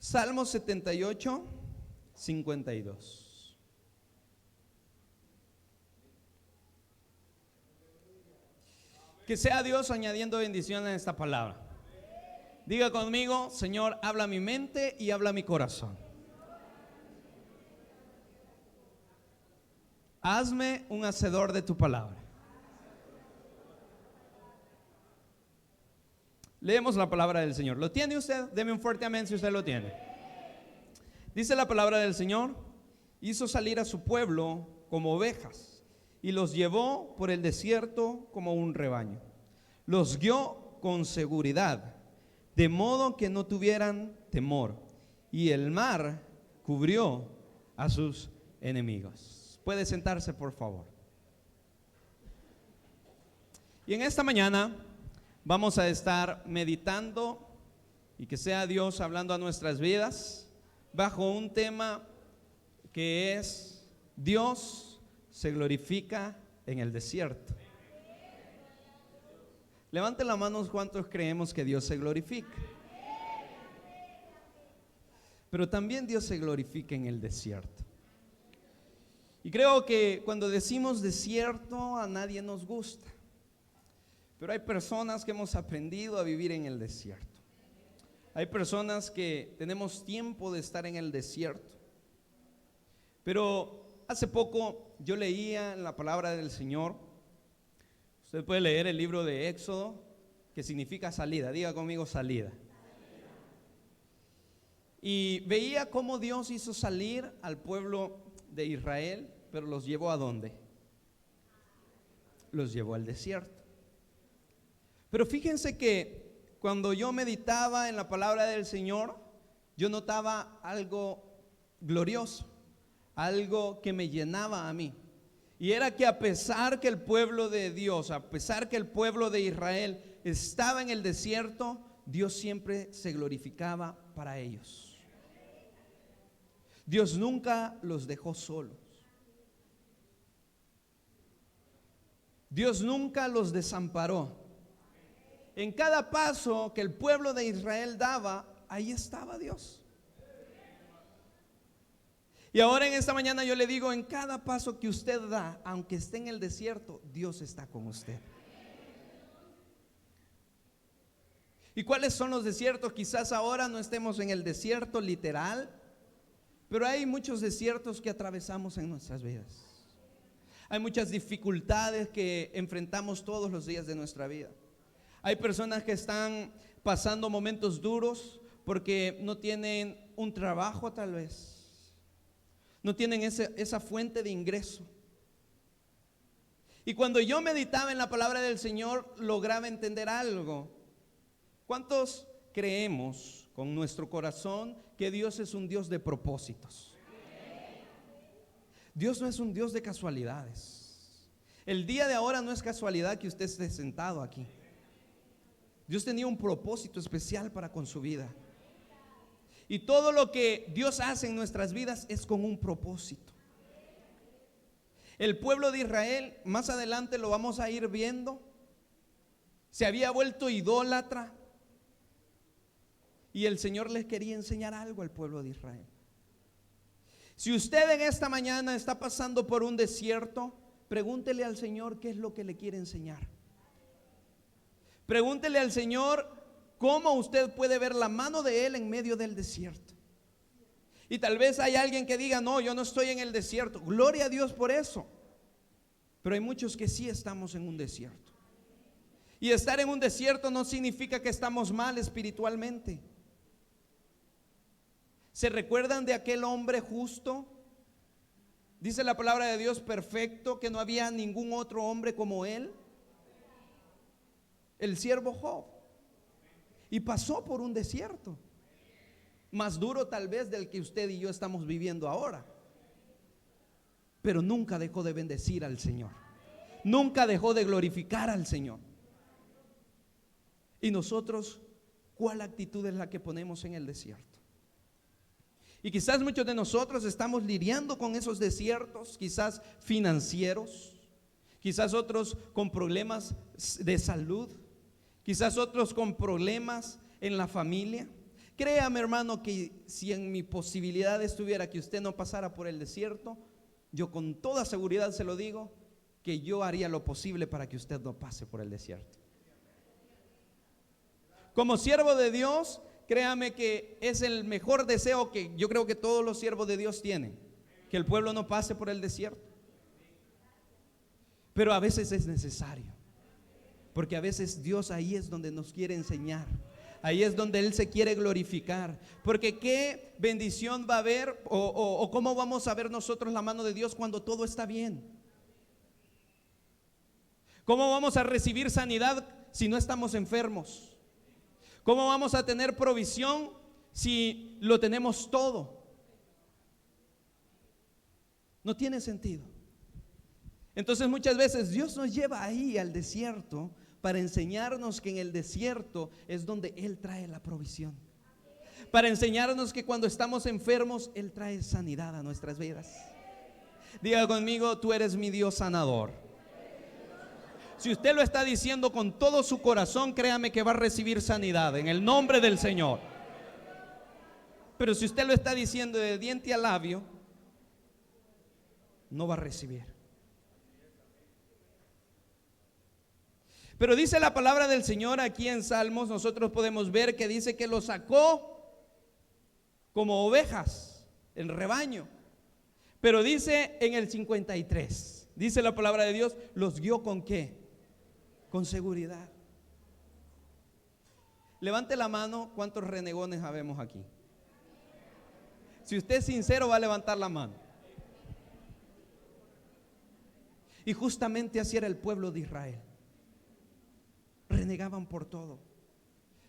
Salmo 78, 52. Que sea Dios añadiendo bendición a esta palabra. Diga conmigo: Señor, habla mi mente y habla mi corazón. Hazme un hacedor de tu palabra. Leemos la palabra del Señor. ¿Lo tiene usted? Deme un fuerte amén si usted lo tiene. Dice la palabra del Señor: hizo salir a su pueblo como ovejas y los llevó por el desierto como un rebaño. Los guió con seguridad, de modo que no tuvieran temor, y el mar cubrió a sus enemigos. Puede sentarse, por favor. Y en esta mañana vamos a estar meditando, y que sea Dios hablando a nuestras vidas bajo un tema que es: Dios se glorifica en el desierto. Levanten la mano cuántos creemos que Dios se glorifica. Pero también Dios se glorifica en el desierto. Y creo que cuando decimos desierto, a nadie nos gusta. Pero hay personas que hemos aprendido a vivir en el desierto. Hay personas que tenemos tiempo de estar en el desierto. Pero hace poco yo leía en la palabra del Señor. Usted puede leer el libro de Éxodo, que significa salida. Diga conmigo: salida. Y veía cómo Dios hizo salir al pueblo de Israel, pero los llevó ¿a dónde? Los llevó al desierto. Pero fíjense que cuando yo meditaba en la palabra del Señor, yo notaba algo glorioso, algo que me llenaba a mí. Y era que a pesar que el pueblo de Dios, a pesar que el pueblo de Israel estaba en el desierto, Dios siempre se glorificaba para ellos. Dios nunca los dejó solos. Dios nunca los desamparó. En cada paso que el pueblo de Israel daba, ahí estaba Dios. Y ahora en esta mañana yo le digo: en cada paso que usted da, aunque esté en el desierto, Dios está con usted. ¿Y cuáles son los desiertos? Quizás ahora no estemos en el desierto literal, pero hay muchos desiertos que atravesamos en nuestras vidas. Hay muchas dificultades que enfrentamos todos los días de nuestra vida. Hay personas que están pasando momentos duros porque no tienen un trabajo, tal vez no tienen esa fuente de ingreso. Y cuando yo meditaba en la palabra del Señor, lograba entender algo. ¿Cuántos creemos con nuestro corazón que Dios es un Dios de propósitos? Dios no es un Dios de casualidades. El día de ahora no es casualidad que usted esté sentado aquí. Dios tenía un propósito especial para con su vida. Y todo lo que Dios hace en nuestras vidas es con un propósito. El pueblo de Israel, más adelante lo vamos a ir viendo, se había vuelto idólatra. Y el Señor les quería enseñar algo al pueblo de Israel. Si usted en esta mañana está pasando por un desierto, pregúntele al Señor qué es lo que le quiere enseñar. Pregúntele al Señor cómo usted puede ver la mano de Él en medio del desierto. Y tal vez hay alguien que diga: no, yo no estoy en el desierto. Gloria a Dios por eso. Pero hay muchos que sí estamos en un desierto. Y estar en un desierto no significa que estamos mal espiritualmente. ¿Se recuerdan de aquel hombre justo? Dice la palabra de Dios: perfecto, que no había ningún otro hombre como él. El siervo Job. Y pasó por un desierto, más duro tal vez del que usted y yo estamos viviendo ahora. Pero nunca dejó de bendecir al Señor. Nunca dejó de glorificar al Señor. Y nosotros, ¿cuál actitud es la que ponemos en el desierto? Y quizás muchos de nosotros estamos lidiando con esos desiertos, quizás financieros, quizás otros con problemas de salud, quizás otros con problemas en la familia, Créame, hermano, que si en mi posibilidad estuviera que usted no pasara por el desierto, yo con toda seguridad se lo digo, que yo haría lo posible para que usted no pase por el desierto. Como siervo de Dios, créame que es el mejor deseo que yo creo que todos los siervos de Dios tienen, que el pueblo no pase por el desierto. Pero a veces es necesario, porque a veces Dios ahí es donde nos quiere enseñar. Ahí es donde Él se quiere glorificar. Porque qué bendición va a haber o cómo vamos a ver nosotros la mano de Dios cuando todo está bien. ¿Cómo vamos a recibir sanidad si no estamos enfermos? ¿Cómo vamos a tener provisión si lo tenemos todo? No tiene sentido. Entonces muchas veces Dios nos lleva ahí al desierto para enseñarnos que en el desierto es donde Él trae la provisión. Para enseñarnos que cuando estamos enfermos Él trae sanidad a nuestras vidas. Diga conmigo: tú eres mi Dios sanador. Si usted lo está diciendo con todo su corazón, créame que va a recibir sanidad en el nombre del Señor. Pero si usted lo está diciendo de diente a labio, no va a recibir. Pero dice la palabra del Señor aquí en Salmos, nosotros podemos ver que dice que los sacó como ovejas, el rebaño. Pero dice en el 53, dice la palabra de Dios, los guió ¿con qué? Con seguridad. Levante la mano, ¿cuántos renegones habemos aquí? Si usted es sincero, va a levantar la mano. Y justamente así era el pueblo de Israel. Renegaban por todo.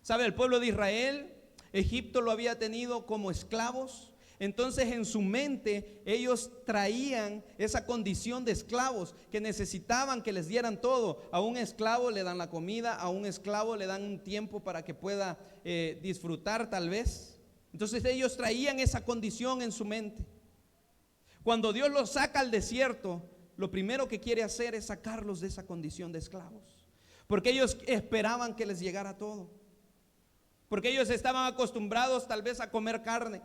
¿Sabe? El pueblo de Israel, Egipto lo había tenido como esclavos. Entonces en su mente ellos traían esa condición de esclavos que necesitaban que les dieran todo. A un esclavo le dan la comida, a un esclavo le dan un tiempo para que pueda disfrutar tal vez. Entonces ellos traían esa condición en su mente. Cuando Dios los saca al desierto, lo primero que quiere hacer es sacarlos de esa condición de esclavos. Porque ellos esperaban que les llegara todo. Porque ellos estaban acostumbrados tal vez a comer carne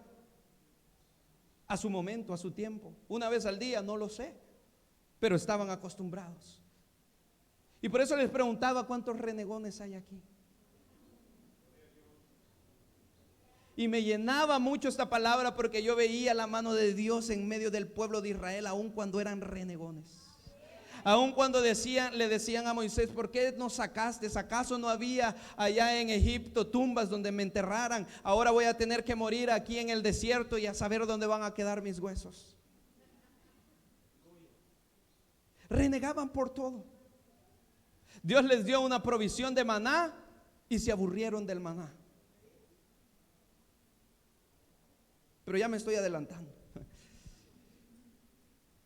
a su momento, a su tiempo, una vez al día, no lo sé, pero estaban acostumbrados. Y por eso les preguntaba cuántos renegones hay aquí. Y me llenaba mucho esta palabra porque yo veía la mano de Dios en medio del pueblo de Israel, aun cuando eran renegones. Aun cuando le decían a Moisés: ¿por qué nos sacaste? ¿Acaso no había allá en Egipto tumbas donde me enterraran? Ahora voy a tener que morir aquí en el desierto y a saber dónde van a quedar mis huesos. Renegaban por todo. Dios les dio una provisión de maná y se aburrieron del maná. Pero ya me estoy adelantando.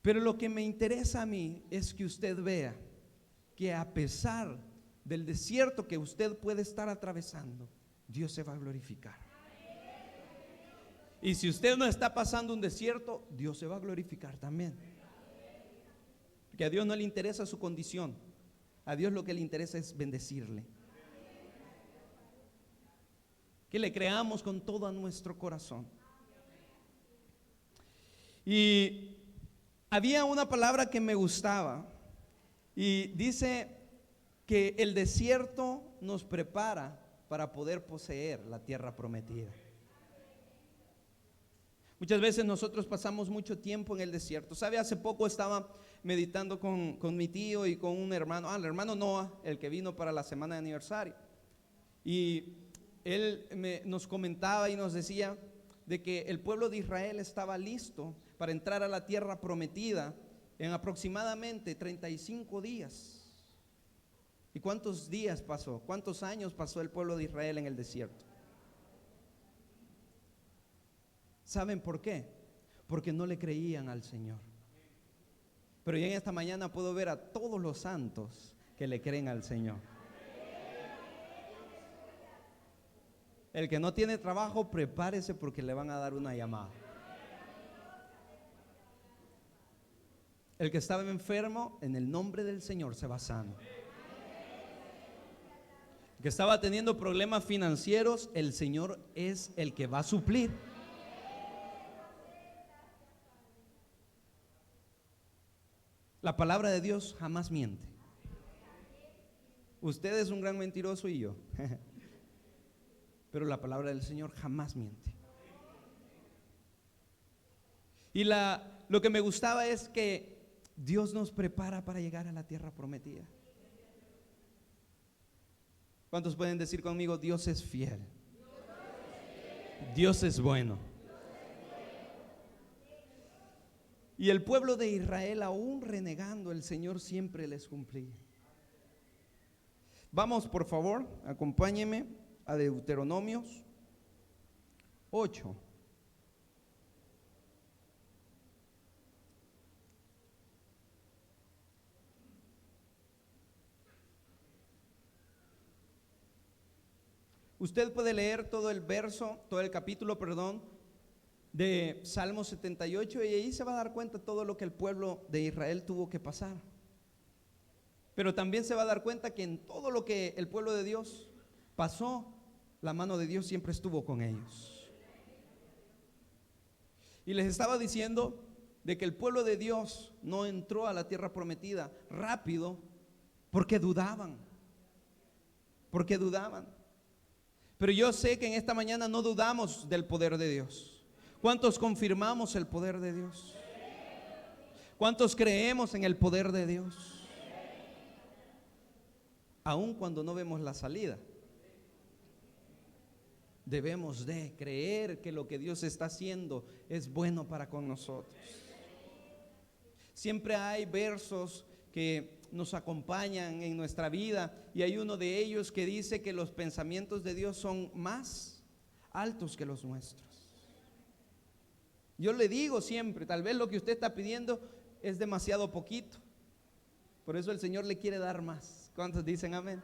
Pero lo que me interesa a mí es que usted vea que a pesar del desierto que usted puede estar atravesando, Dios se va a glorificar. Y si usted no está pasando un desierto, Dios se va a glorificar también. Porque a Dios no le interesa su condición, a Dios lo que le interesa es bendecirle. Que le creamos con todo nuestro corazón. Y había una palabra que me gustaba y dice que el desierto nos prepara para poder poseer la tierra prometida. Muchas veces nosotros pasamos mucho tiempo en el desierto. ¿Sabe? Hace poco estaba meditando con mi tío y con un hermano, el hermano Noah, el que vino para la semana de aniversario. Y él nos comentaba y nos decía de que el pueblo de Israel estaba listo para entrar a la tierra prometida en aproximadamente 35 días. ¿Y cuántos días pasó? ¿Cuántos años pasó el pueblo de Israel en el desierto? ¿Saben por qué? Porque no le creían al Señor. Pero yo en esta mañana puedo ver a todos los santos que le creen al Señor. El que no tiene trabajo, prepárese porque le van a dar una llamada. El que estaba enfermo, en el nombre del Señor se va sano. que estaba teniendo problemas financieros, el Señor es el que va a suplir. La palabra de Dios jamás miente. Usted es un gran mentiroso y yo. Pero la palabra del Señor jamás miente. Y lo que me gustaba es que Dios nos prepara para llegar a la tierra prometida. ¿Cuántos pueden decir conmigo: Dios es fiel? Dios es bueno. Y el pueblo de Israel, aún renegando, el Señor siempre les cumplía. Vamos, por favor, acompáñeme a Deuteronomios 8. Usted puede leer todo el capítulo, de Salmo 78, y ahí se va a dar cuenta todo lo que el pueblo de Israel tuvo que pasar. Pero también se va a dar cuenta que en todo lo que el pueblo de Dios pasó, la mano de Dios siempre estuvo con ellos. Y les estaba diciendo de que el pueblo de Dios no entró a la tierra prometida rápido porque dudaban. Pero yo sé que en esta mañana no dudamos del poder de Dios. ¿Cuántos confirmamos el poder de Dios? ¿Cuántos creemos en el poder de Dios? Aun cuando no vemos la salida, debemos de creer que lo que Dios está haciendo es bueno para con nosotros. Siempre hay versos que nos acompañan en nuestra vida, y hay uno de ellos que dice que los pensamientos de Dios son más altos que los nuestros. Yo le digo siempre, tal vez lo que usted está pidiendo es demasiado poquito, por eso el Señor le quiere dar más. ¿Cuántos dicen amén?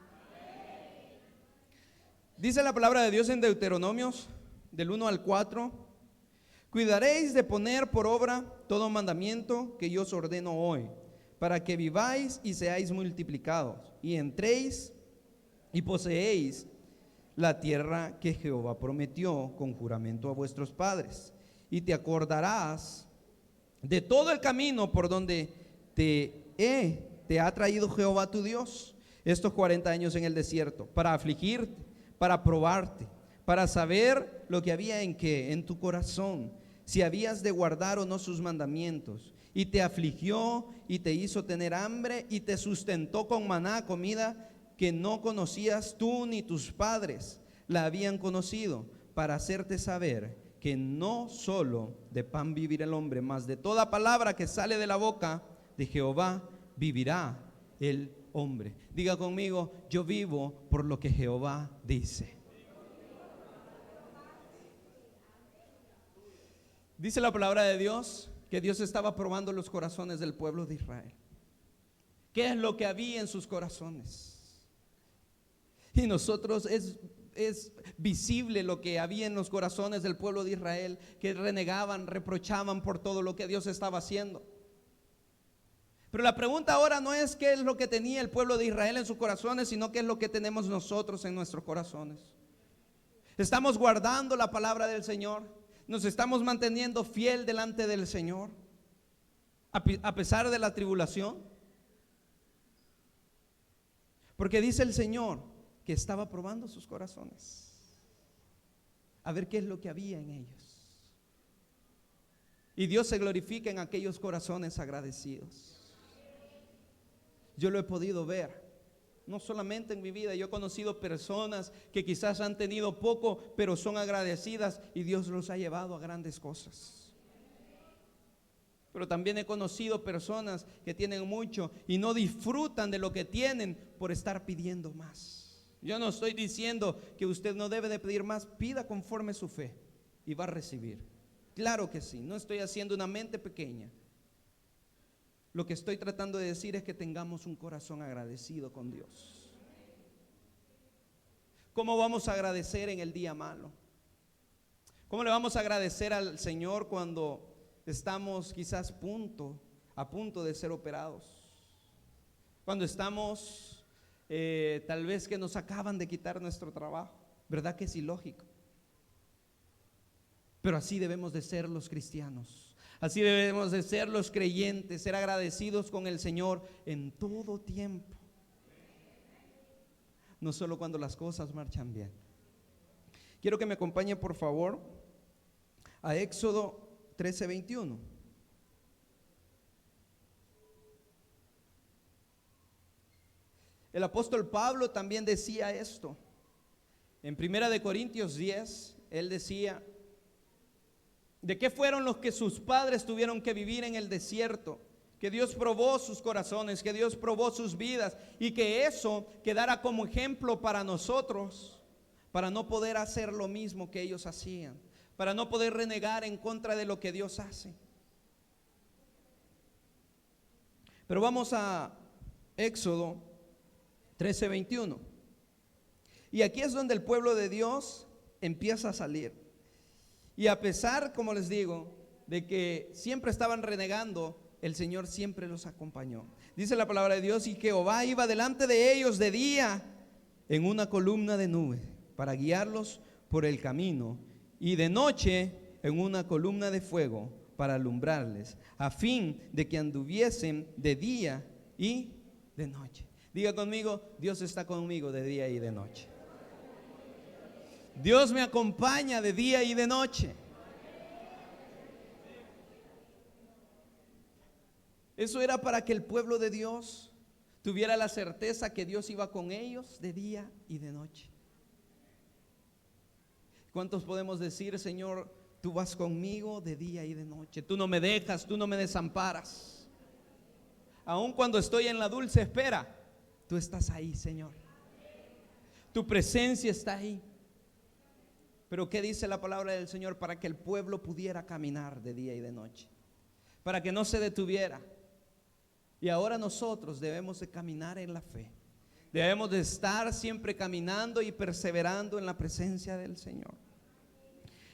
Dice la palabra de Dios en Deuteronomios del 1 al 4: cuidaréis de poner por obra todo mandamiento que yo os ordeno hoy, para que viváis y seáis multiplicados, y entréis y poseéis la tierra que Jehová prometió con juramento a vuestros padres. Y te acordarás de todo el camino por donde te ha traído Jehová tu Dios estos 40 años en el desierto, para afligirte, para probarte, para saber lo que había en tu corazón, si habías de guardar o no sus mandamientos. Y te afligió y te hizo tener hambre y te sustentó con maná, comida que no conocías tú ni tus padres la habían conocido, para hacerte saber que no solo de pan vivirá el hombre, mas de toda palabra que sale de la boca de Jehová vivirá el hombre. Diga conmigo: yo vivo por lo que Jehová dice. Dice la palabra de Dios que Dios estaba probando los corazones del pueblo de Israel. ¿Qué es lo que había en sus corazones? Y nosotros es visible lo que había en los corazones del pueblo de Israel, que renegaban, reprochaban por todo lo que Dios estaba haciendo. Pero la pregunta ahora no es qué es lo que tenía el pueblo de Israel en sus corazones, sino qué es lo que tenemos nosotros en nuestros corazones. ¿Estamos guardando la palabra del Señor? ¿Nos estamos manteniendo fiel delante del Señor a pesar de la tribulación? Porque dice el Señor que estaba probando sus corazones, a ver qué es lo que había en ellos. Y Dios se glorifica en aquellos corazones agradecidos. Yo lo he podido ver, no solamente en mi vida. Yo he conocido personas que quizás han tenido poco, pero son agradecidas, y Dios los ha llevado a grandes cosas. Pero también he conocido personas que tienen mucho y no disfrutan de lo que tienen por estar pidiendo más. Yo no estoy diciendo que usted no debe de pedir más. Pida conforme su fe y va a recibir. Claro que sí, no estoy haciendo una mente pequeña. Lo que estoy tratando de decir es que tengamos un corazón agradecido con Dios. ¿Cómo vamos a agradecer en el día malo? ¿Cómo le vamos a agradecer al Señor cuando estamos quizás a punto de ser operados? Cuando estamos tal vez que nos acaban de quitar nuestro trabajo. ¿Verdad que es ilógico? Pero así debemos de ser los cristianos. Así debemos de ser los creyentes, ser agradecidos con el Señor en todo tiempo. No solo cuando las cosas marchan bien. Quiero que me acompañe por favor a Éxodo 13:21. El apóstol Pablo también decía esto. En 1 Corintios 10, él decía: ¿de qué fueron los que sus padres tuvieron que vivir en el desierto? Que Dios probó sus corazones, que Dios probó sus vidas, y que eso quedara como ejemplo para nosotros, para no poder hacer lo mismo que ellos hacían, para no poder renegar en contra de lo que Dios hace. Pero vamos a Éxodo 13:21. Y aquí es donde el pueblo de Dios empieza a salir. Y a pesar, como les digo, de que siempre estaban renegando, el Señor siempre los acompañó. Dice la palabra de Dios: y Jehová iba delante de ellos de día en una columna de nube para guiarlos por el camino, y de noche en una columna de fuego para alumbrarles, a fin de que anduviesen de día y de noche. Diga conmigo: Dios está conmigo de día y de noche. Dios me acompaña de día y de noche. Eso era para que el pueblo de Dios tuviera la certeza que Dios iba con ellos de día y de noche. ¿Cuántos podemos decir: Señor, tú vas conmigo de día y de noche? Tú no me dejas, tú no me desamparas. Aun cuando estoy en la dulce espera, tú estás ahí, Señor. Tu presencia está ahí. Pero ¿qué dice la palabra del Señor? Para que el pueblo pudiera caminar de día y de noche, para que no se detuviera. Y ahora nosotros debemos de caminar en la fe. Debemos de estar siempre caminando y perseverando en la presencia del Señor.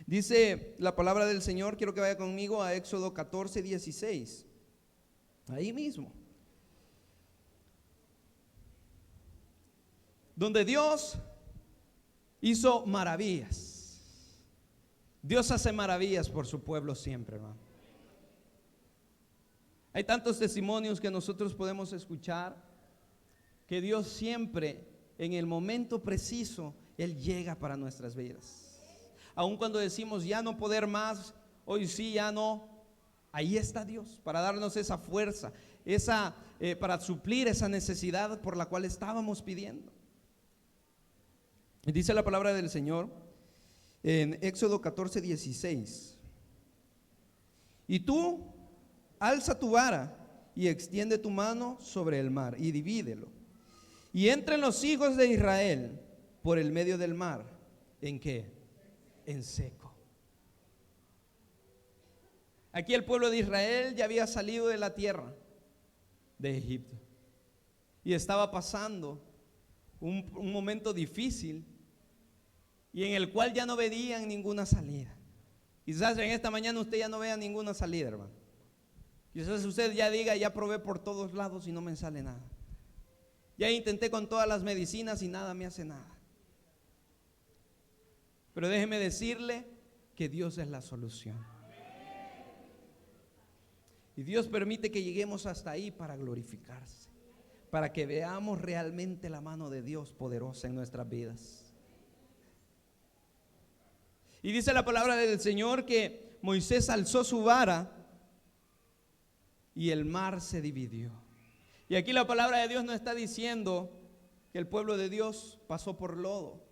Dice la palabra del Señor, quiero que vaya conmigo a Éxodo 14:16. Ahí mismo, donde Dios hizo maravillas. Dios hace maravillas por su pueblo siempre, hermano. Hay tantos testimonios que nosotros podemos escuchar, que Dios siempre, en el momento preciso, Él llega para nuestras vidas. Aun cuando decimos ya no poder más, hoy sí, ya no, ahí está Dios para darnos esa fuerza, para suplir esa necesidad por la cual estábamos pidiendo. Y dice la palabra del Señor en Éxodo 14:16: y tú alza tu vara y extiende tu mano sobre el mar y divídelo, y entren los hijos de Israel por el medio del mar. ¿En qué? En seco. Aquí el pueblo de Israel ya había salido de la tierra de Egipto y estaba pasando un momento difícil, y en el cual ya no veían ninguna salida. Quizás en esta mañana usted ya no vea ninguna salida, hermano. Quizás usted ya diga: ya probé por todos lados y no me sale nada. Ya intenté con todas las medicinas y nada me hace nada. Pero déjeme decirle que Dios es la solución. Y Dios permite que lleguemos hasta ahí para glorificarse, para que veamos realmente la mano de Dios poderosa en nuestras vidas. Y dice la palabra del Señor que Moisés alzó su vara y el mar se dividió. Y aquí la palabra de Dios no está diciendo que el pueblo de Dios pasó por lodo,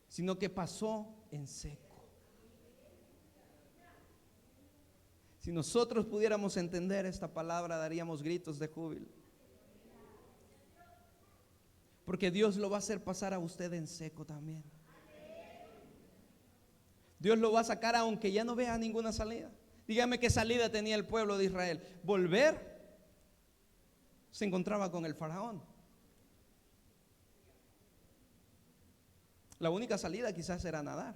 sino que pasó en seco. Si nosotros pudiéramos entender esta palabra, daríamos gritos de júbilo, porque Dios lo va a hacer pasar a usted en seco también. Dios lo va a sacar aunque ya no vea ninguna salida. Dígame qué salida tenía el pueblo de Israel. Volver. Se encontraba con el faraón. La única salida quizás era nadar,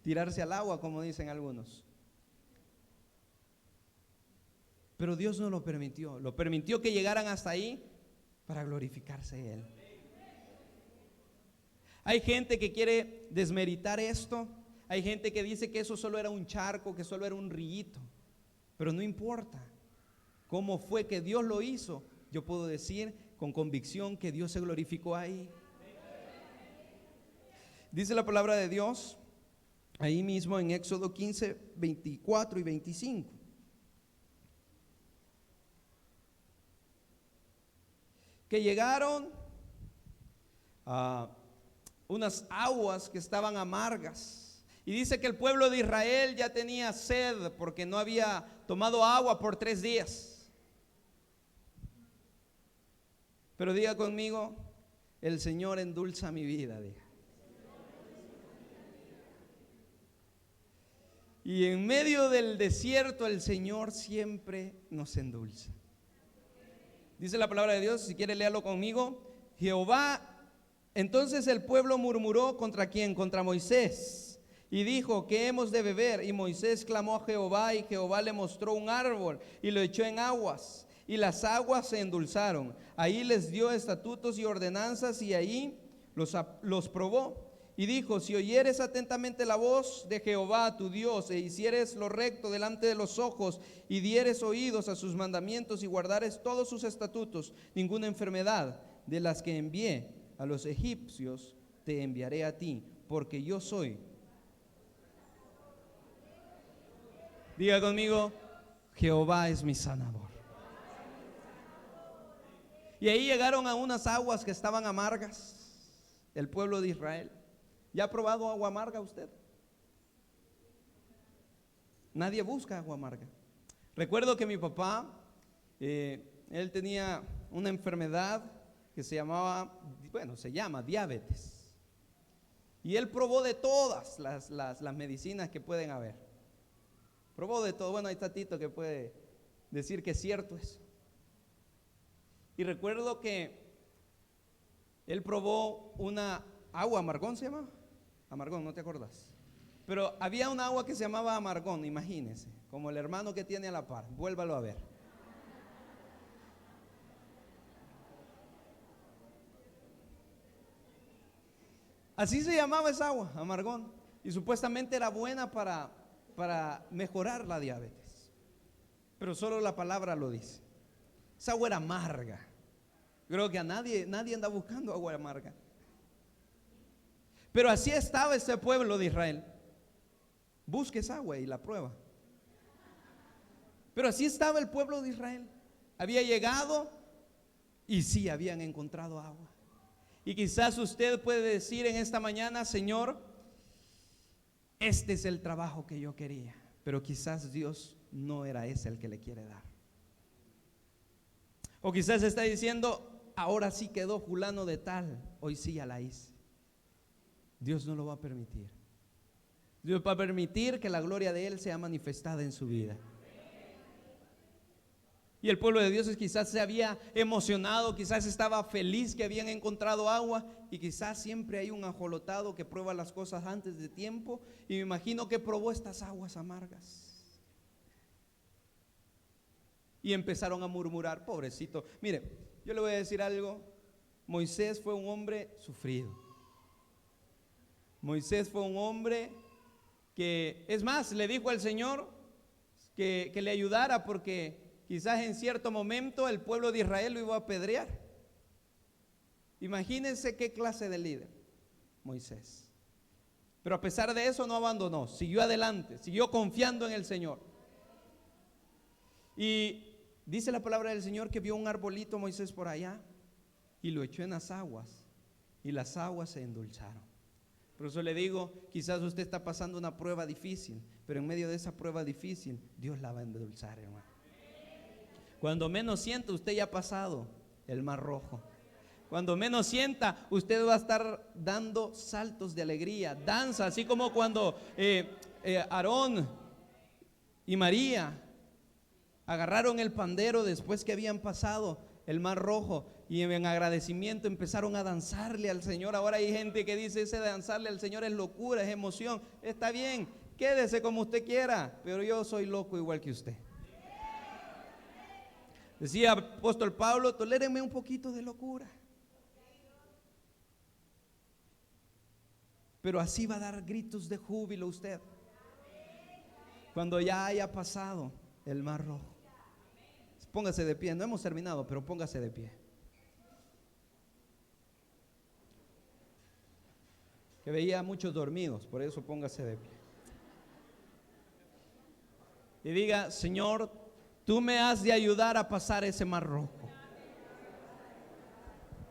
tirarse al agua, como dicen algunos. Pero Dios no lo permitió. Lo permitió que llegaran hasta ahí para glorificarse Él. Hay gente que quiere desmeritar esto. Hay gente que dice que eso solo era un charco, que solo era un rillito. Pero no importa cómo fue que Dios lo hizo. Yo puedo decir con convicción que Dios se glorificó ahí. Dice la palabra de Dios ahí mismo en Éxodo 15, 24 y 25. Que llegaron a unas aguas que estaban amargas. Y dice que el pueblo de Israel ya tenía sed porque no había tomado agua por 3 días. Pero diga conmigo, el Señor endulza mi vida, diga. Y en medio del desierto el Señor siempre nos endulza. Dice la palabra de Dios, si quiere léalo conmigo. Entonces el pueblo murmuró ¿contra quién? Contra Moisés. Y dijo, ¿qué hemos de beber? Y Moisés clamó a Jehová, y Jehová le mostró un árbol y lo echó en aguas, y las aguas se endulzaron. Ahí les dio estatutos y ordenanzas, y ahí los probó. Y dijo, si oyeres atentamente la voz de Jehová tu Dios, e hicieres lo recto delante de los ojos, y dieres oídos a sus mandamientos, y guardares todos sus estatutos, ninguna enfermedad de las que envié a los egipcios te enviaré a ti, porque yo soy. Diga conmigo, Jehová es mi sanador. Y ahí llegaron a unas aguas que estaban amargas, el pueblo de Israel. ¿Ya ha probado agua amarga usted? Nadie busca agua amarga. Recuerdo que mi papá, él tenía una enfermedad que se llama diabetes. Y él probó de todas las medicinas que pueden haber. Probó de todo. Bueno, hay Tatito que puede decir que es cierto eso. Y recuerdo que él probó una agua amargón, ¿se llama? Amargón, ¿no te acordás? Pero había un agua que se llamaba amargón, imagínense, como el hermano que tiene a la par, vuélvalo a ver. Así se llamaba esa agua, amargón, y supuestamente era buena para mejorar la diabetes, pero solo la palabra lo dice. Esa agua era amarga. Creo que a nadie anda buscando agua amarga. Pero así estaba este pueblo de Israel. Busque esa agua y la prueba. Pero así estaba el pueblo de Israel. Había llegado y sí habían encontrado agua. Y quizás usted puede decir en esta mañana, Señor, este es el trabajo que yo quería. Pero quizás Dios no era ese el que le quiere dar. O quizás está diciendo, ahora sí quedó fulano de tal, hoy sí ya la hice. Dios no lo va a permitir. Dios va a permitir que la gloria de Él sea manifestada en su vida. Y el pueblo de Dios quizás se había emocionado, quizás estaba feliz que habían encontrado agua, y quizás siempre hay un ajolotado que prueba las cosas antes de tiempo, y me imagino que probó estas aguas amargas. Y empezaron a murmurar, pobrecito. Mire, yo le voy a decir algo. Moisés fue un hombre sufrido. Moisés fue un hombre que, es más, le dijo al Señor que le ayudara, porque quizás en cierto momento el pueblo de Israel lo iba a apedrear. Imagínense qué clase de líder, Moisés. Pero a pesar de eso no abandonó, siguió adelante, siguió confiando en el Señor. Y dice la palabra del Señor que vio un arbolito Moisés por allá y lo echó en las aguas, y las aguas se endulzaron. Por eso le digo, quizás usted está pasando una prueba difícil, pero en medio de esa prueba difícil, Dios la va a endulzar, hermano. Cuando menos sienta, usted ya ha pasado el mar rojo. Cuando menos sienta, usted va a estar dando saltos de alegría, danza, así como cuando Aarón y María agarraron el pandero después que habían pasado el mar rojo, y en agradecimiento empezaron a danzarle al Señor. Ahora hay gente que dice, ese danzarle al Señor es locura, es emoción. Está bien, quédese como usted quiera, pero yo soy loco igual que usted. Decía apóstol Pablo, tolérenme un poquito de locura. Pero así va a dar gritos de júbilo usted cuando ya haya pasado el mar rojo. Póngase de pie, no hemos terminado, pero póngase de pie. Que veía a muchos dormidos, por eso póngase de pie. Y diga, Señor, tú me has de ayudar a pasar ese mar rojo.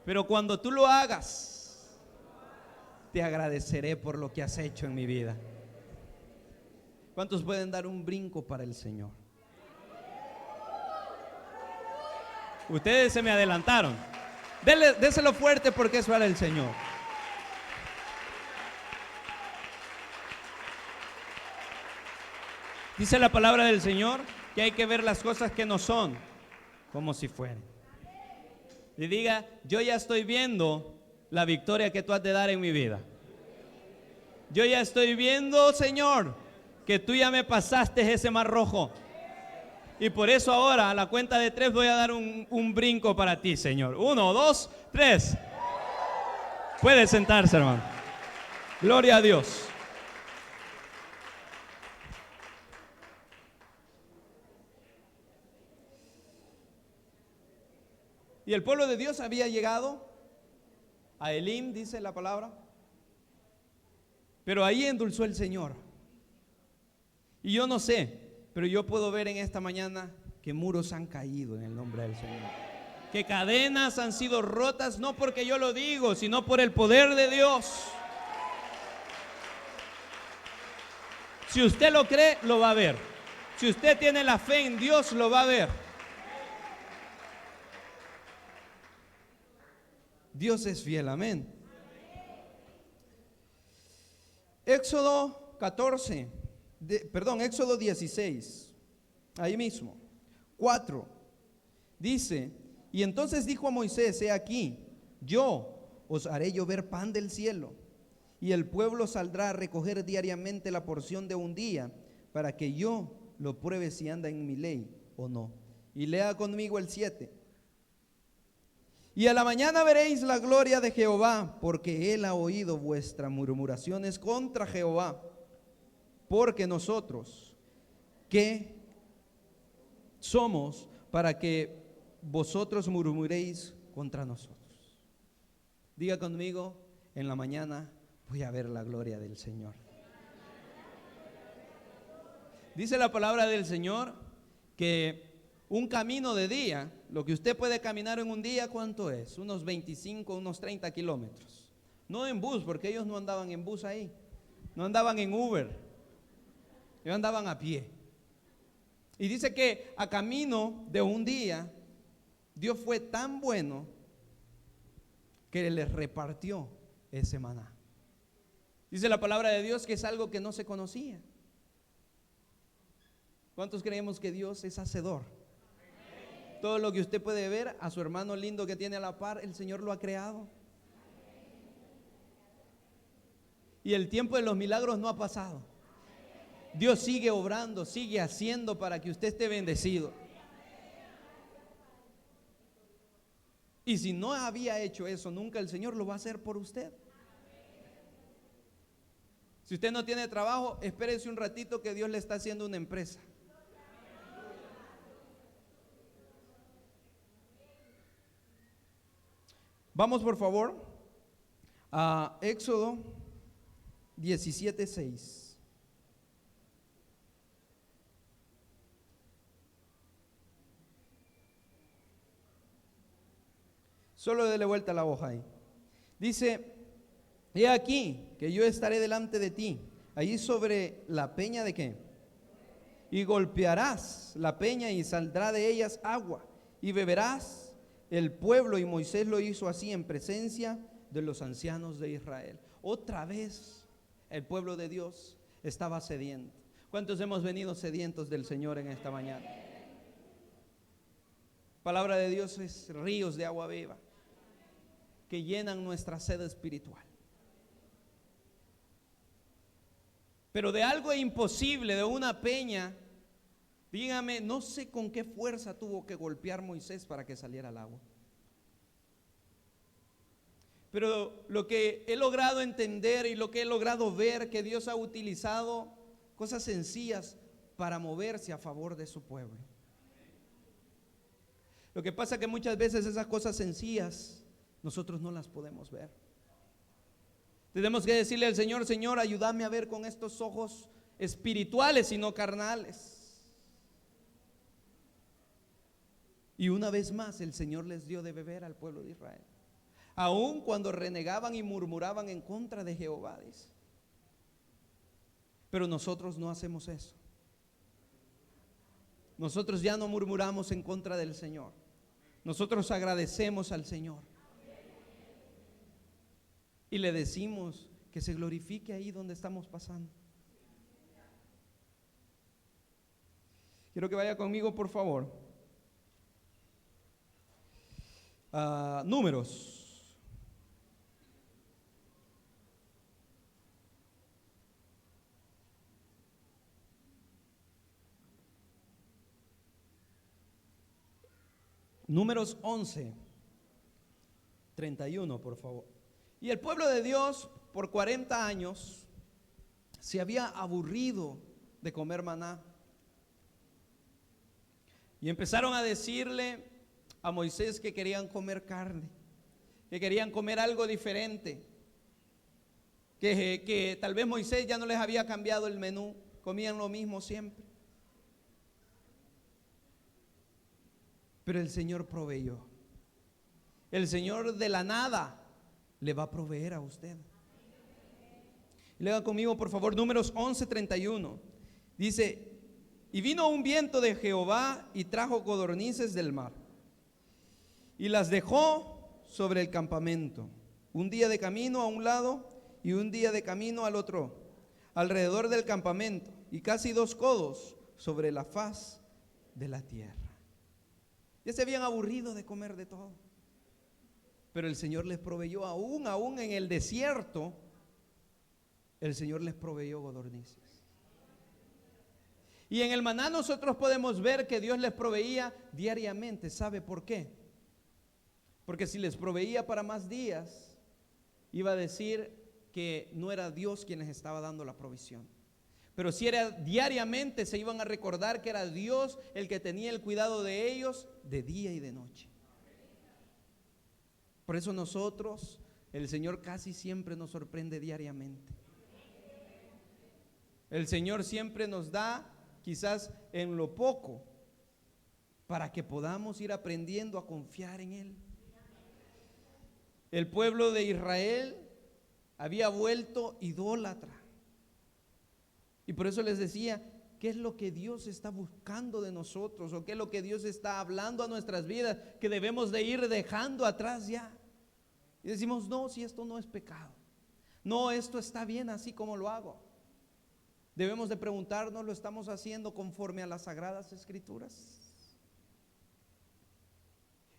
Pero cuando tú lo hagas, te agradeceré por lo que has hecho en mi vida. ¿Cuántos pueden dar un brinco para el Señor? Ustedes se me adelantaron. Déselo fuerte porque eso era el Señor. Dice la palabra del Señor que hay que ver las cosas que no son como si fueran. Y diga, yo ya estoy viendo la victoria que tú has de dar en mi vida. Yo ya estoy viendo, Señor, que tú ya me pasaste ese mar rojo. Y por eso ahora a la cuenta de 3 voy a dar un brinco para ti, Señor. 1, 2, 3. Puede sentarse, hermano. Gloria a Dios. Y el pueblo de Dios había llegado a Elim, dice la palabra. Pero ahí endulzó el Señor. Y yo no sé, pero yo puedo ver en esta mañana que muros han caído en el nombre del Señor. Que cadenas han sido rotas, no porque yo lo digo, sino por el poder de Dios. Si usted lo cree, lo va a ver. Si usted tiene la fe en Dios, lo va a ver. Dios es fiel, amén. Éxodo 14, Éxodo 16, ahí mismo, 4, dice, y entonces dijo a Moisés, he aquí, yo os haré llover pan del cielo, y el pueblo saldrá a recoger diariamente la porción de un día, para que yo lo pruebe si anda en mi ley o no. Y lea conmigo el 7. Y a la mañana veréis la gloria de Jehová, porque él ha oído vuestras murmuraciones contra Jehová. Porque nosotros, ¿qué somos para que vosotros murmuréis contra nosotros? Diga conmigo, en la mañana voy a ver la gloria del Señor. Dice la palabra del Señor que un camino de día, lo que usted puede caminar en un día, ¿cuánto es? Unos 25, unos 30 kilómetros. No en bus, porque ellos no andaban en bus ahí. No andaban en Uber. Ellos andaban a pie. Y dice que a camino de un día, Dios fue tan bueno que les repartió ese maná. Dice la palabra de Dios que es algo que no se conocía. ¿Cuántos creemos que Dios es hacedor? Todo lo que usted puede ver, a su hermano lindo que tiene a la par, el Señor lo ha creado. Y el tiempo de los milagros no ha pasado. Dios sigue obrando, sigue haciendo para que usted esté bendecido. Y si no había hecho eso nunca, el Señor lo va a hacer por usted. Si usted no tiene trabajo, espérese un ratito que Dios le está haciendo una empresa. Vamos por favor a Éxodo 17:6. Solo dele vuelta a la hoja ahí. Dice, he aquí que yo estaré delante de ti, allí sobre la peña de qué, y golpearás la peña y saldrá de ellas agua, y beberás el pueblo. Y Moisés lo hizo así en presencia de los ancianos de Israel. Otra vez el pueblo de Dios estaba sediento. ¿Cuántos hemos venido sedientos del Señor en esta mañana? Palabra de Dios es ríos de agua viva que llenan nuestra sed espiritual. Pero de algo imposible, de una peña, Dígame, no sé con qué fuerza tuvo que golpear Moisés para que saliera el agua. Pero lo que he logrado entender y lo que he logrado ver, que Dios ha utilizado cosas sencillas para moverse a favor de su pueblo. Lo que pasa es que muchas veces esas cosas sencillas nosotros no las podemos ver. Tenemos que decirle al Señor: Señor, ayúdame a ver con estos ojos espirituales y no carnales. Y una vez más el Señor les dio de beber al pueblo de Israel, aun cuando renegaban y murmuraban en contra de Jehová, dice. Pero nosotros no hacemos eso. Nosotros ya no murmuramos en contra del Señor. Nosotros agradecemos al Señor y le decimos que se glorifique ahí donde estamos pasando. Quiero que vaya conmigo, por favor, a Números. Números 11, 31, por favor. Y el pueblo de Dios por 40 años se había aburrido de comer maná. Y empezaron a decirle a Moisés que querían comer carne, que querían comer algo diferente, que tal vez Moisés ya no les había cambiado el menú, comían lo mismo siempre. Pero el Señor proveyó. El Señor de la nada le va a proveer a usted. Lea conmigo, por favor, Números 11:31. Dice: y vino un viento de Jehová y trajo codornices del mar, y las dejó sobre el campamento, un día de camino a un lado y un día de camino al otro, alrededor del campamento, y casi 2 codos sobre la faz de la tierra. Ya se habían aburrido de comer de todo, pero el Señor les proveyó, aún en el desierto, el Señor les proveyó codornices. Y en el maná nosotros podemos ver que Dios les proveía diariamente. ¿Sabe por qué? Porque si les proveía para más días, iba a decir que no era Dios quien les estaba dando la provisión. Pero si era diariamente, se iban a recordar que era Dios el que tenía el cuidado de ellos de día y de noche. Por eso nosotros, el Señor casi siempre nos sorprende diariamente. El Señor siempre nos da, quizás en lo poco, para que podamos ir aprendiendo a confiar en Él. El pueblo de Israel había vuelto idólatra. Y por eso les decía, ¿qué es lo que Dios está buscando de nosotros? ¿O qué es lo que Dios está hablando a nuestras vidas que debemos de ir dejando atrás ya? Y decimos: no, si esto no es pecado. No, esto está bien así como lo hago. Debemos de preguntarnos, ¿lo estamos haciendo conforme a las Sagradas Escrituras?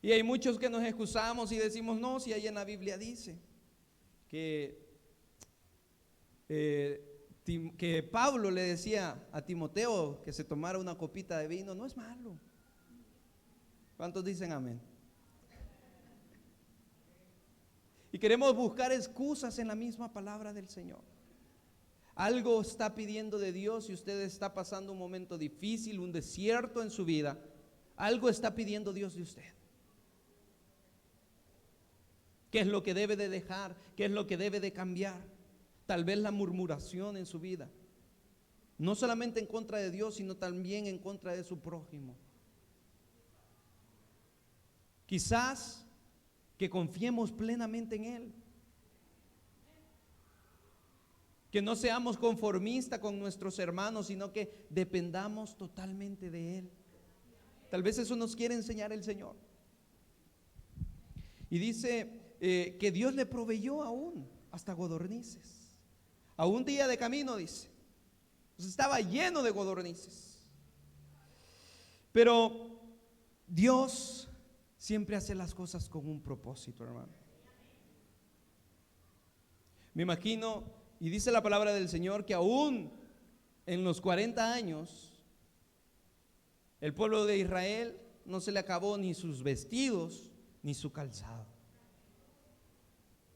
Y hay muchos que nos excusamos y decimos: no, si ahí en la Biblia dice que Pablo le decía a Timoteo que se tomara una copita de vino. No es malo. ¿Cuántos dicen amén? Y queremos buscar excusas en la misma palabra del Señor. Algo está pidiendo de Dios y usted está pasando un momento difícil, un desierto en su vida. Algo está pidiendo Dios de usted. ¿Qué es lo que debe de dejar? ¿Qué es lo que debe de cambiar? Tal vez la murmuración en su vida, no solamente en contra de Dios, sino también en contra de su prójimo. Quizás que confiemos plenamente en Él, que no seamos conformistas con nuestros hermanos, sino que dependamos totalmente de Él. Tal vez eso nos quiere enseñar el Señor. Y dice que Dios le proveyó aún hasta codornices. A un día de camino, dice. Pues estaba lleno de codornices. Pero Dios siempre hace las cosas con un propósito, hermano. Me imagino, y dice la palabra del Señor, que aún en los 40 años El pueblo de Israel no se le acabó ni sus vestidos ni su calzado.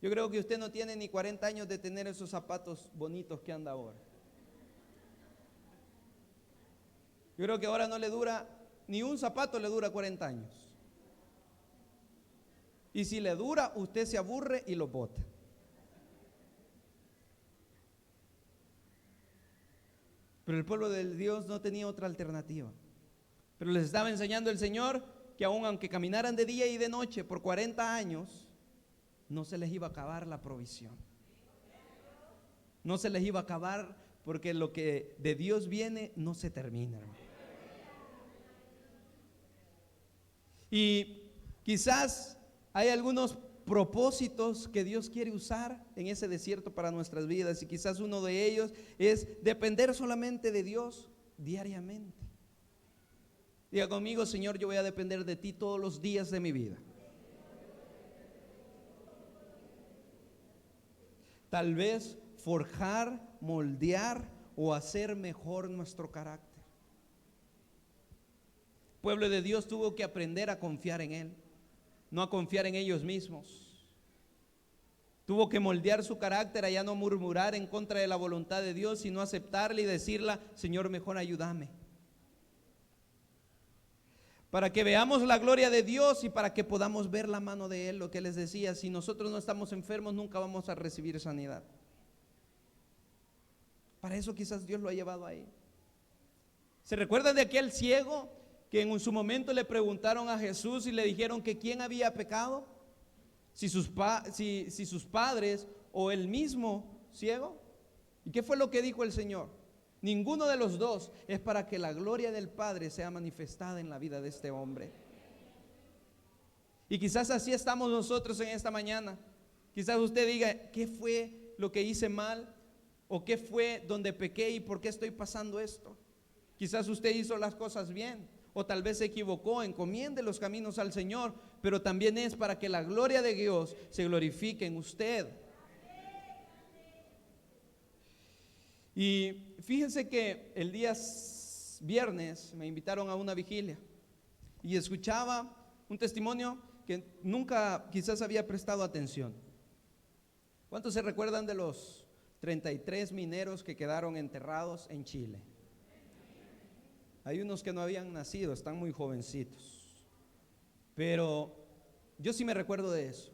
Yo creo que usted no tiene ni 40 años de tener esos zapatos bonitos que anda ahora. Yo creo que ahora no le dura, ni un zapato le dura 40 años. Y si le dura, usted se aburre y lo bota. Pero el pueblo de Dios no tenía otra alternativa. Pero les estaba enseñando el Señor que aun aunque caminaran de día y de noche por 40 años, no se les iba a acabar la provisión. No se les iba a acabar, porque lo que de Dios viene no se termina, hermano. Y quizás hay algunos propósitos que Dios quiere usar en ese desierto para nuestras vidas, y quizás uno de ellos es depender solamente de Dios diariamente. Diga conmigo: Señor, yo voy a depender de ti todos los días de mi vida. Tal vez forjar, moldear o hacer mejor nuestro carácter. El pueblo de Dios tuvo que aprender a confiar en Él, no a confiar en ellos mismos. Tuvo que moldear su carácter a ya no murmurar en contra de la voluntad de Dios, sino aceptarla y decirle: Señor, mejor ayúdame. Para que veamos la gloria de Dios y para que podamos ver la mano de Él. Lo que les decía, si nosotros no estamos enfermos, nunca vamos a recibir sanidad. Para eso quizás Dios lo ha llevado ahí. ¿Se recuerdan de aquel ciego que en su momento le preguntaron a Jesús y le dijeron que quién había pecado? Si sus padres o el mismo ciego. ¿Y qué fue lo que dijo el Señor? Ninguno de los dos, es para que la gloria del Padre sea manifestada en la vida de este hombre. Y quizás así estamos nosotros en esta mañana. Quizás usted diga: ¿qué fue lo que hice mal? ¿O qué fue donde pequé y por qué estoy pasando esto? Quizás usted hizo las cosas bien, o tal vez se equivocó. Encomiende los caminos al Señor, pero también es para que la gloria de Dios se glorifique en usted. Y fíjense que el día viernes me invitaron a una vigilia y escuchaba un testimonio que nunca quizás había prestado atención. ¿Cuántos se recuerdan de los 33 mineros que quedaron enterrados en Chile? Hay unos que no habían nacido, están muy jovencitos, pero yo sí me recuerdo de eso.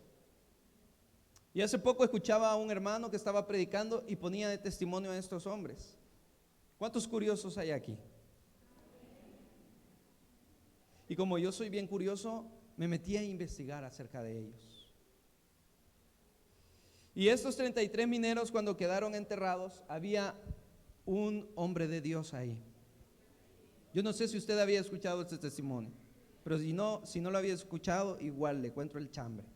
Y hace poco escuchaba a un hermano que estaba predicando y ponía de testimonio a estos hombres. ¿Cuántos curiosos hay aquí? Y como yo soy bien curioso, me metí a investigar acerca de ellos. Y estos 33 mineros, cuando quedaron enterrados, había un hombre de Dios ahí. Yo no sé si usted había escuchado este testimonio, pero si no lo había escuchado, igual le cuento el chambre.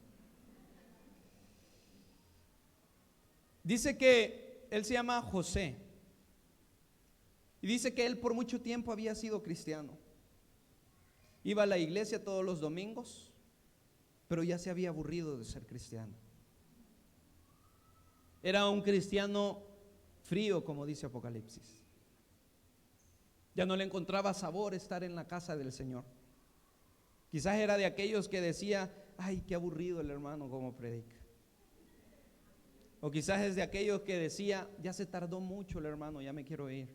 Dice que él se llama José, y dice que él por mucho tiempo había sido cristiano. Iba a la iglesia todos los domingos, pero ya se había aburrido de ser cristiano. Era un cristiano frío, como dice Apocalipsis. Ya no le encontraba sabor estar en la casa del Señor. Quizás era de aquellos que decía: ay, qué aburrido el hermano como predica. O quizás es de aquellos que decía: ya se tardó mucho el hermano, ya me quiero ir.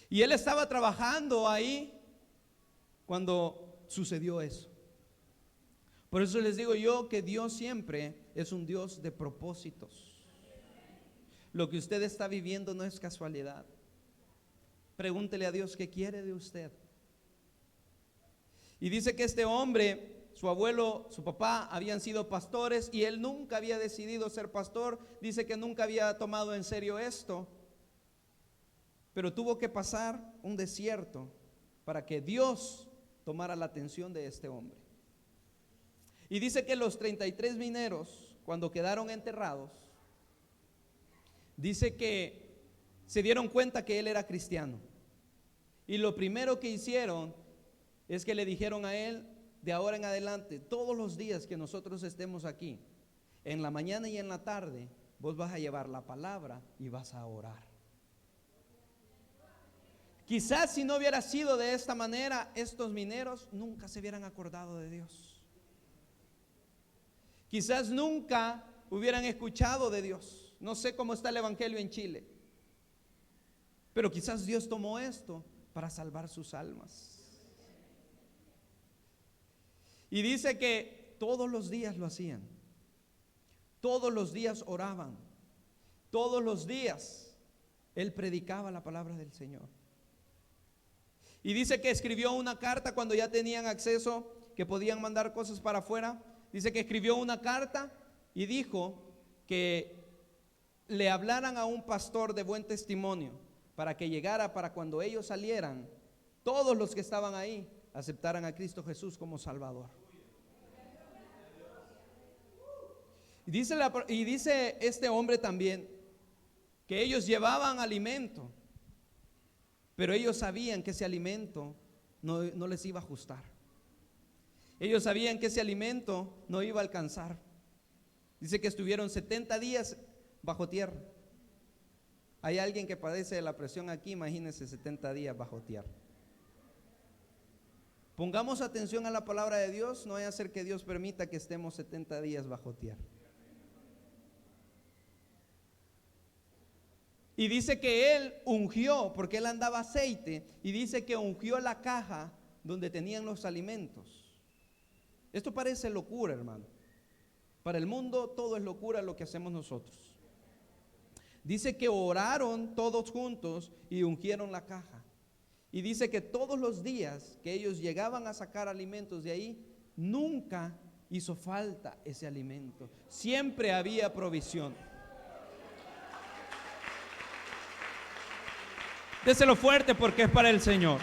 Y él estaba trabajando ahí cuando sucedió eso. Por eso les digo yo que Dios siempre es un Dios de propósitos. Lo que usted está viviendo no es casualidad. Pregúntele a Dios qué quiere de usted. Y dice que este hombre, su abuelo, su papá habían sido pastores y él nunca había decidido ser pastor. Dice que nunca había tomado en serio esto, pero tuvo que pasar un desierto para que Dios tomara la atención de este hombre. Y dice que los 33 mineros, cuando quedaron enterrados, dice que se dieron cuenta que él era cristiano. Y lo primero que hicieron es que le dijeron a él: de ahora en adelante, todos los días que nosotros estemos aquí, en la mañana y en la tarde, vos vas a llevar la palabra y vas a orar. Quizás si no hubiera sido de esta manera, estos mineros nunca se hubieran acordado de Dios. Quizás nunca hubieran escuchado de Dios. No sé cómo está el evangelio en Chile, pero quizás Dios tomó esto para salvar sus almas. Y dice que todos los días lo hacían. Todos los días oraban. Todos los días él predicaba la palabra del Señor. Y dice que escribió una carta cuando ya tenían acceso, que podían mandar cosas para afuera. Dice que escribió una carta y dijo que le hablaran a un pastor de buen testimonio para que llegara, para cuando ellos salieran, todos los que estaban ahí aceptaran a Cristo Jesús como Salvador. Y dice este hombre también que ellos llevaban alimento, pero ellos sabían que ese alimento no les iba a ajustar. Ellos sabían que ese alimento no iba a alcanzar. Dice que estuvieron 70 días bajo tierra. Hay alguien que padece de la presión aquí, imagínense 70 días bajo tierra. Pongamos atención a la palabra de Dios, no vaya a ser que Dios permita que estemos 70 días bajo tierra. Y dice que él ungió, porque él andaba aceite, y dice que ungió la caja donde tenían los alimentos. Esto parece locura, hermano. Para el mundo todo es locura lo que hacemos nosotros. Dice que oraron todos juntos y ungieron la caja. Y dice que todos los días que ellos llegaban a sacar alimentos de ahí, nunca hizo falta ese alimento. Siempre había provisión. Déselo fuerte porque es para el Señor.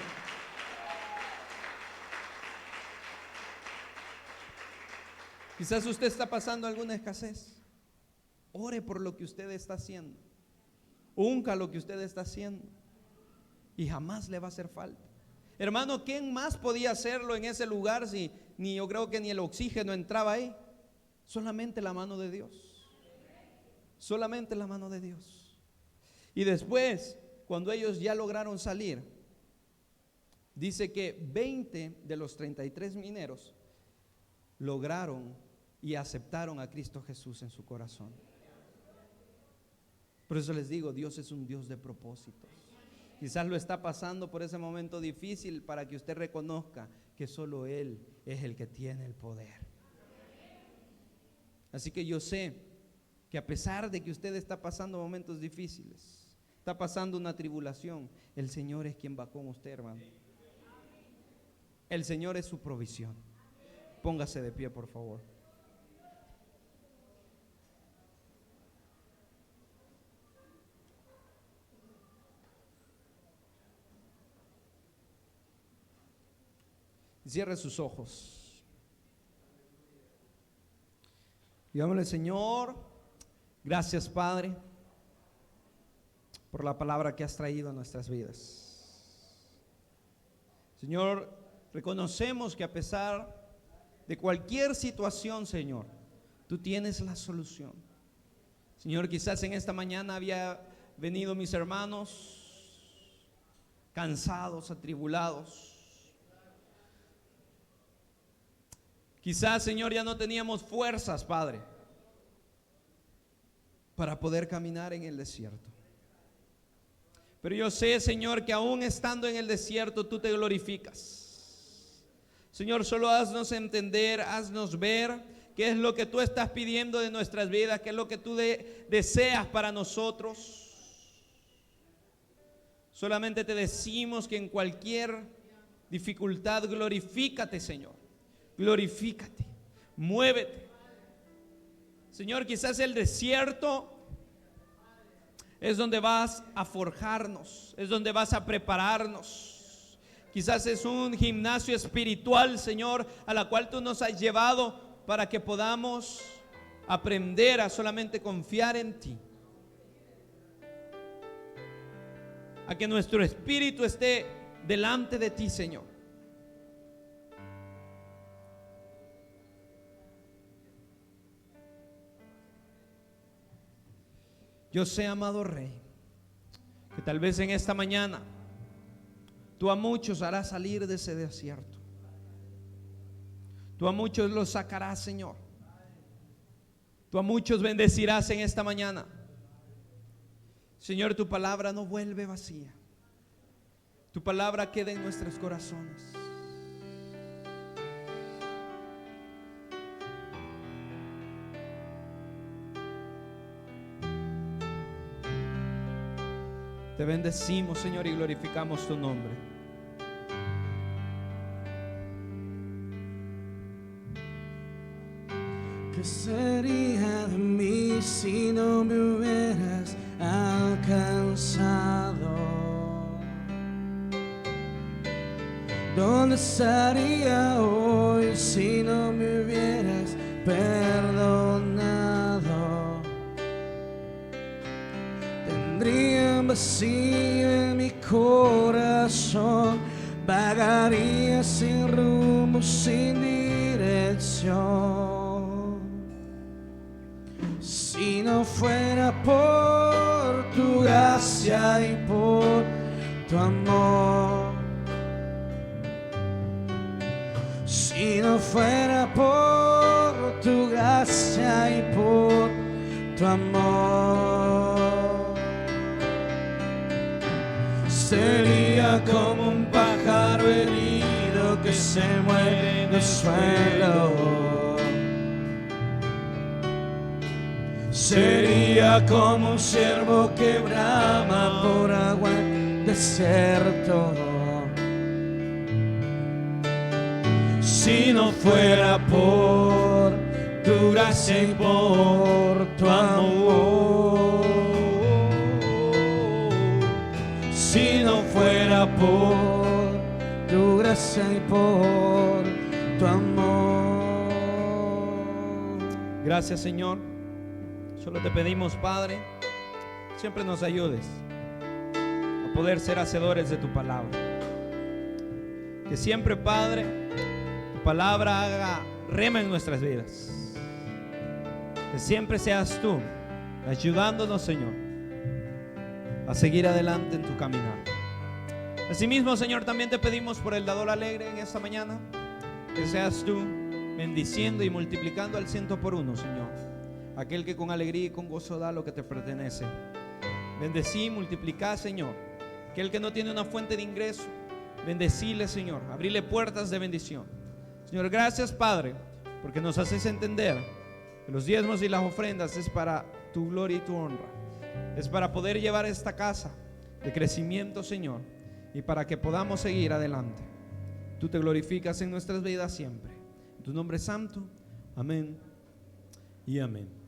Quizás usted está pasando alguna escasez. Ore por lo que usted está haciendo. Unca lo que usted está haciendo y jamás le va a hacer falta. Hermano, ¿quién más podía hacerlo en ese lugar si yo creo que ni el oxígeno entraba ahí? Solamente la mano de Dios. Solamente la mano de Dios. Y después, cuando ellos ya lograron salir, dice que 20 de los 33 mineros lograron y aceptaron a Cristo Jesús en su corazón. Por eso les digo, Dios es un Dios de propósitos. Quizás lo está pasando por ese momento difícil para que usted reconozca que solo Él es el que tiene el poder. Así que yo sé que a pesar de que usted está pasando momentos difíciles, está pasando una tribulación, el Señor es quien va con usted, hermano. El Señor es su provisión. Póngase de pie, por favor. Cierre sus ojos. Digámosle: Señor, gracias, Padre, por la palabra que has traído a nuestras vidas. Señor, reconocemos que a pesar de cualquier situación, Señor, tú tienes la solución. Señor, quizás en esta mañana había venido mis hermanos cansados, atribulados. Quizás, Señor, ya no teníamos fuerzas, Padre, para poder caminar en el desierto. Pero yo sé, Señor, que aún estando en el desierto, tú te glorificas. Señor, solo haznos entender, haznos ver qué es lo que tú estás pidiendo de nuestras vidas, qué es lo que tú deseas para nosotros. Solamente te decimos que en cualquier dificultad, glorifícate, Señor. Glorifícate, muévete. Señor, quizás el desierto es donde vas a forjarnos, es donde vas a prepararnos. Quizás es un gimnasio espiritual, Señor, a la cual tú nos has llevado para que podamos aprender a solamente confiar en ti. A que nuestro espíritu esté delante de ti, Señor. Yo sé, amado Rey, que tal vez en esta mañana Tú a muchos harás salir de ese desierto. Tú a muchos los sacarás, Señor. Tú a muchos bendecirás en esta mañana. Señor, tu palabra no vuelve vacía. Tu palabra queda en nuestros corazones. Te bendecimos, Señor, y glorificamos tu nombre. ¿Qué sería de mí si no me hubieras alcanzado? ¿Dónde estaría hoy si no me hubieras perdonado? Tendría un vacío en mi corazón, vagaría sin rumbo, sin dirección. Si no fuera por tu gracia y por tu amor, si no fuera por tu gracia y por tu amor, sería como un pájaro herido que se muere en el suelo. Sería como un ciervo que brama por agua en desierto. Si no fuera por tu gracia y por tu amor, si no fuera por tu gracia y por tu amor. Gracias, Señor. Solo te pedimos, Padre, siempre nos ayudes a poder ser hacedores de tu palabra. Que siempre, Padre, tu palabra haga rema en nuestras vidas. Que siempre seas tú ayudándonos, Señor, a seguir adelante en tu caminar. Asimismo, Señor, también te pedimos por el dador alegre en esta mañana. Que seas tú bendiciendo y multiplicando al 100 por 1, Señor, aquel que con alegría y con gozo da lo que te pertenece. Bendecí, multiplicá, Señor. Aquel que no tiene una fuente de ingreso, bendecile, Señor, abrile puertas de bendición. Señor, gracias, Padre, porque nos haces entender que los diezmos y las ofrendas es para tu gloria y tu honra. Es para poder llevar esta casa de crecimiento, Señor, y para que podamos seguir adelante. Tú te glorificas en nuestras vidas siempre. En tu nombre santo, amén y amén.